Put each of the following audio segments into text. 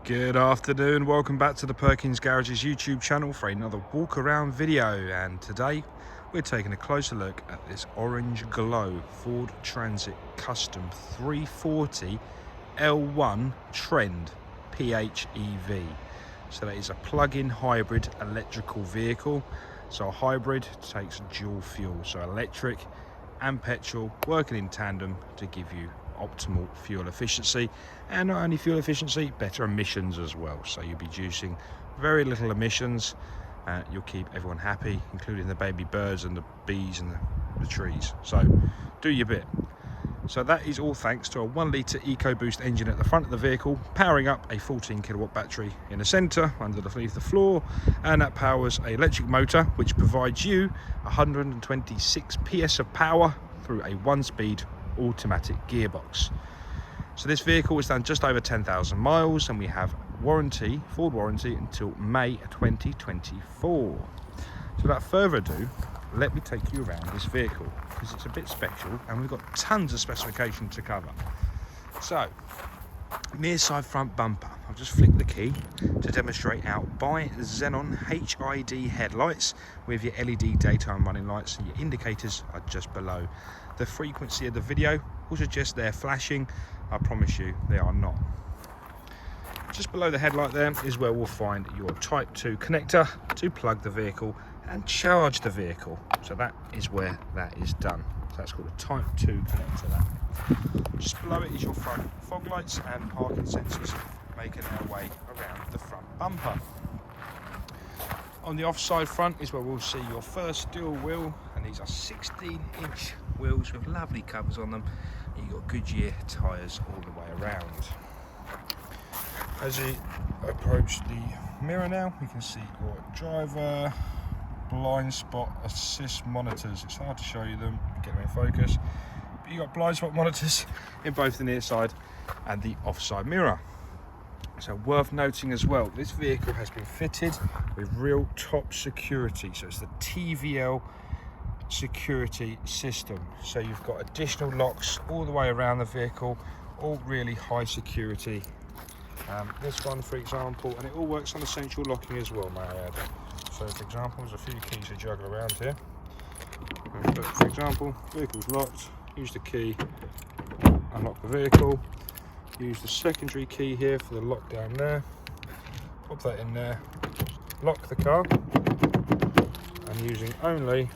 Good afternoon, welcome back to the Perkins Garages YouTube channel for another walk around video, and today we're taking a closer look at this orange glow Ford Transit Custom 340 L1 Trend PHEV. So that is a plug-in hybrid electrical vehicle. So a hybrid takes dual fuel, so electric and petrol working in tandem to give you optimal fuel efficiency, and not only fuel efficiency, better emissions as well. So you'll be reducing very little emissions. You'll keep everyone happy, including the baby birds and the bees and the trees. So do your bit. So that is all thanks to a 1 litre EcoBoost engine at the front of the vehicle, powering up a 14 kilowatt battery in the centre underneath the floor, and that powers an electric motor which provides you 126 PS of power through a 1-speed automatic gearbox. So this vehicle has done just over 10,000 miles, and we have Ford warranty until May 2024. So without further ado, let me take you around this vehicle because it's a bit special and we've got tons of specification to cover. So, near side front bumper, I'll just flick the key to demonstrate our by Xenon HID headlights with your LED daytime running lights, and your indicators are just below. The frequency of the video will suggest they're flashing. I promise you they are not. Just below the headlight there is where we'll find your Type 2 connector to plug the vehicle and charge the vehicle. So that is where that is done. So that's called a Type 2 connector. That. Just below it is your front fog lights and parking sensors making their way around the front bumper. On the offside front is where we'll see your first steel wheel, and these are 16-inch wheels with lovely covers on them. You've got Goodyear tyres all the way around. As you approach the mirror now, you can see your driver blind spot assist monitors. It's hard to show you them, get them in focus, but you've got blind spot monitors in both the near side and the offside mirror. So worth noting as well, this vehicle has been fitted with real top security. So it's the TVL security system. So you've got additional locks all the way around the vehicle, all really high security. This one, for example, and it all works on the central locking as well, may I add. So for example, there's a few keys to juggle around here. But for example, vehicle's locked, use the key, unlock the vehicle. Use the secondary key here for the lock down there, pop that in there, lock the car, and using only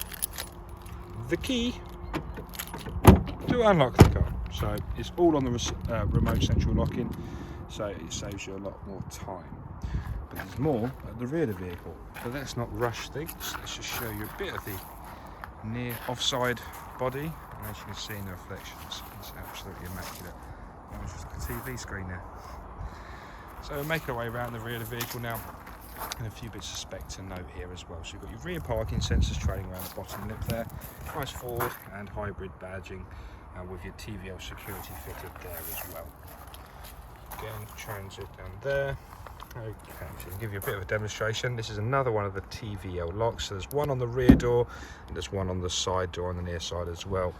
the key to unlock the car. So it's all on the remote central locking, so it saves you a lot more time. But there's more at the rear of the vehicle, so let's not rush things. Let's just show you a bit of the near offside body, and as you can see in the reflections, it's absolutely immaculate. It's just like a TV screen there. So making our way around the rear of the vehicle now, and a few bits of spec to note here as well. So you've got your rear parking sensors trailing around the bottom lip there, nice Ford and hybrid badging, with your TVL security fitted there as well. Again, transit down there. Okay, so to give you a bit of a demonstration, this is another one of the TVL locks. So there's one on the rear door and there's one on the side door on the near side as well.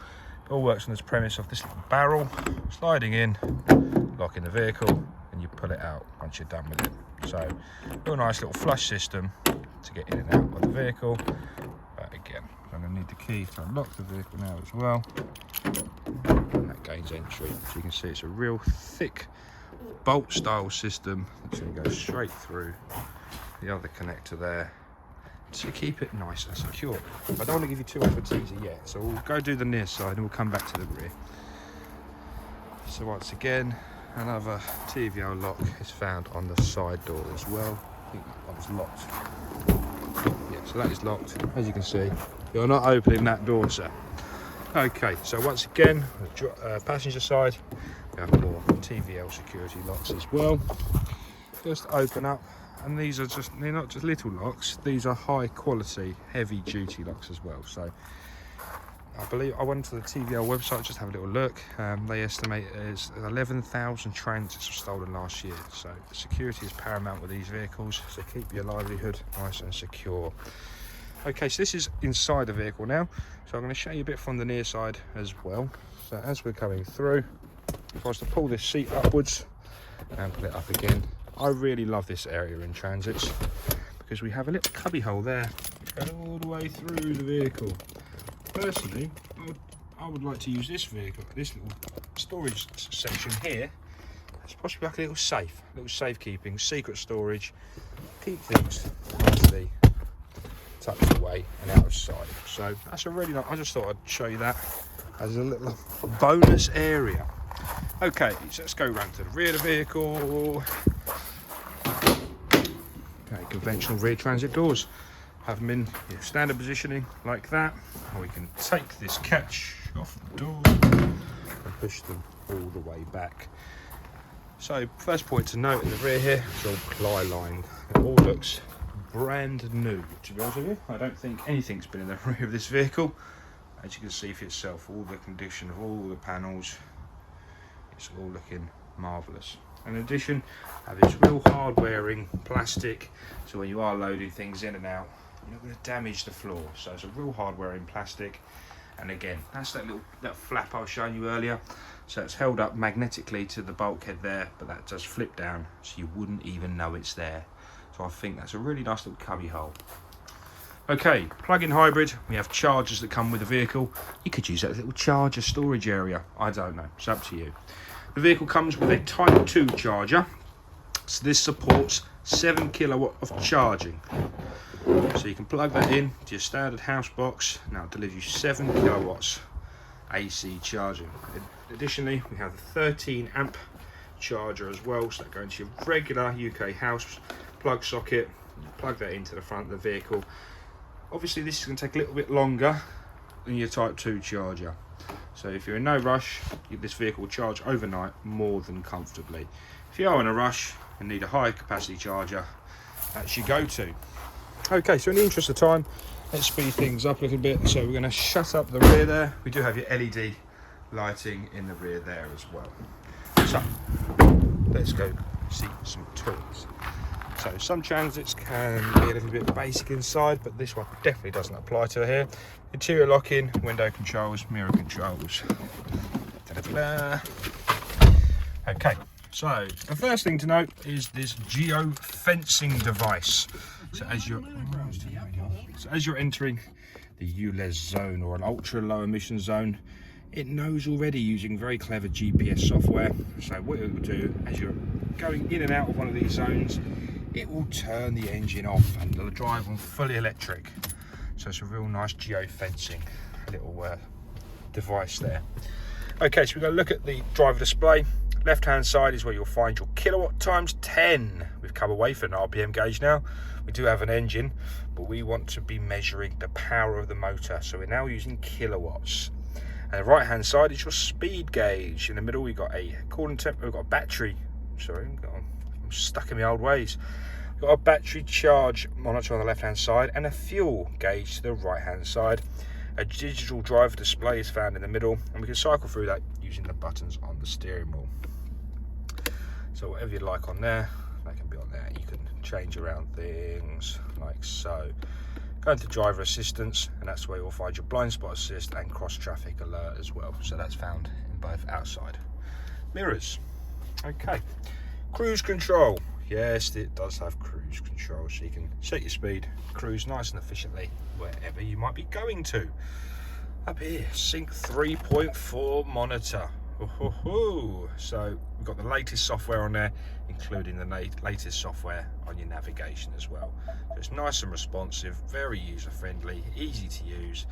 It all works on this premise of this little barrel sliding in, locking the vehicle, and you pull it out once you're done with it. So, real nice little flush system to get in and out of the vehicle. But again, I'm going to need the key to unlock the vehicle now as well. And that gains entry. So you can see it's a real thick bolt style system that's going to go straight through the other connector there to keep it nice and secure. I don't want to give you too much of a teaser yet, so we'll go do the near side and we'll come back to the rear. So once again, another TVL lock is found on the side door as well. I think that one's locked. Yeah, so that is locked. As you can see, you're not opening that door, sir. Okay, so once again, the passenger side, we have more TVL security locks as well. Just open up. And these are they're not just little locks, these are high quality, heavy duty locks as well. So I believe I went to the TVL website just to have a little look. They estimate there's 11,000 transits were stolen last year. So security is paramount with these vehicles, so keep your livelihood nice and secure. Okay, so this is inside the vehicle now. So I'm going to show you a bit from the near side as well. So as we're coming through, if I was to pull this seat upwards and put it up again, I really love this area in transits because we have a little cubby hole there going all the way through the vehicle. Personally, I would like to use this vehicle, this little storage section here, it's possibly like a little safekeeping, secret storage, keep things nicely tucked away and out of sight. So that's a really nice, I just thought I'd show you that as a little bonus area. Okay, so let's go round to the rear of the vehicle. Okay, conventional rear transit doors. Have them in standard positioning like that. Or we can take this catch off the door and push them all the way back. So first point to note in the rear here, it's all ply lined. It all looks brand new, to be honest with you. I don't think anything's been in the rear of this vehicle. As you can see for yourself, all the condition of all the panels, it's all looking marvellous. In addition, have this real hard wearing plastic, so when you are loading things in and out, you're not going to damage the floor. So it's a real hard wearing plastic, and again, that's that flap I was showing you earlier. So it's held up magnetically to the bulkhead there, but that does flip down, so you wouldn't even know it's there. So I think that's a really nice little cubby hole. Okay, plug-in hybrid, we have chargers that come with the vehicle. You could use that little charger storage area, I don't know, it's up to you. The vehicle comes with a Type 2 charger, so this supports 7 kilowatt of charging. So you can plug that in to your standard house box. Now it delivers you 7 kilowatts AC charging. Additionally, we have a 13 amp charger as well, so that goes into your regular UK house plug socket. You plug that into the front of the vehicle. Obviously this is going to take a little bit longer than your Type 2 charger. So if you're in no rush, this vehicle will charge overnight more than comfortably. If you are in a rush and need a high capacity charger, that's your go-to. Okay, so in the interest of time, let's speed things up a little bit. So we're going to shut up the rear there. We do have your LED lighting in the rear there as well. So let's go see some toys. So some transits can be a little bit basic inside, but this one definitely doesn't apply to here. Interior locking, window controls, mirror controls. Ta-da-da-da. Okay, so the first thing to note is this geo-fencing device. So as you're entering the ULEZ zone, or an ultra low emission zone, it knows already using very clever GPS software. So what it will do, as you're going in and out of one of these zones, it will turn the engine off and it'll drive on fully electric. So it's a real nice geo-fencing little device there. Okay, so we're going to look at the driver display. Left hand side is where you'll find your kilowatt times 10. We've come away from an RPM gauge now. We do have an engine, but we want to be measuring the power of the motor. So we're now using kilowatts. And the right hand side is your speed gauge. In the middle we've got a coolant temp, we've got a battery. Sorry, I'm stuck in my old ways. We've got a battery charge monitor on the left hand side and a fuel gauge to the right hand side. A digital driver display is found in the middle, and we can cycle through that using the buttons on the steering wheel. So whatever you like on there, that can be on there. You can change around things like so. Go into driver assistance, and that's where you'll find your blind spot assist and cross traffic alert as well. So that's found in both outside mirrors. Okay, cruise control. Yes, it does have cruise control, so you can set your speed, cruise nice and efficiently wherever you might be going to. Up here, Sync 3.4 monitor. So we've got the latest software on there, including the latest software on your navigation as well. So it's nice and responsive, very user friendly, easy to use.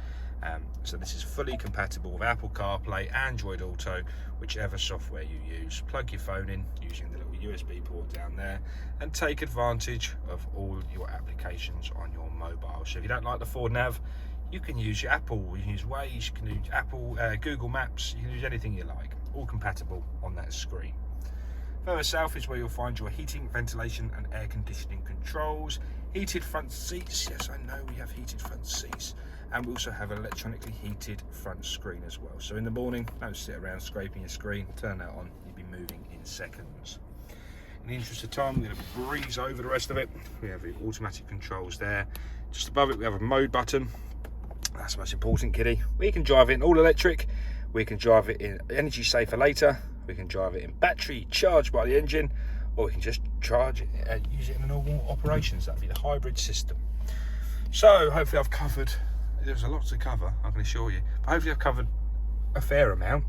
So this is fully compatible with Apple CarPlay, Android Auto, whichever software you use. Plug your phone in using the little USB port down there and take advantage of all your applications on your mobile. So if you don't like the 4nav, you can use your Apple, you can use Waze, you can use Apple, Google Maps, you can use anything you like, all compatible on that screen. Further south is where you'll find your heating, ventilation and air conditioning controls. Heated front seats, yes I know we have heated front seats. And we also have an electronically heated front screen as well. So in the morning, don't sit around scraping your screen, turn that on, you'll be moving in seconds. In the interest of time, we're going to breeze over the rest of it. We have the automatic controls there. Just above it, we have a mode button. That's the most important, kiddie. We can drive it in all electric. We can drive it in energy safer later. We can drive it in battery charged by the engine, or we can just charge it, use it in a normal operations. That'd be the hybrid system. So hopefully I've covered, there's a lot to cover, I can assure you, but hopefully I've covered a fair amount.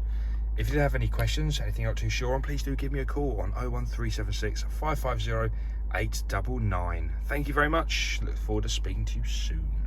If you do have any questions, anything you're not too sure on, please do give me a call on 01376 550 899. Thank you very much. Look forward to speaking to you soon.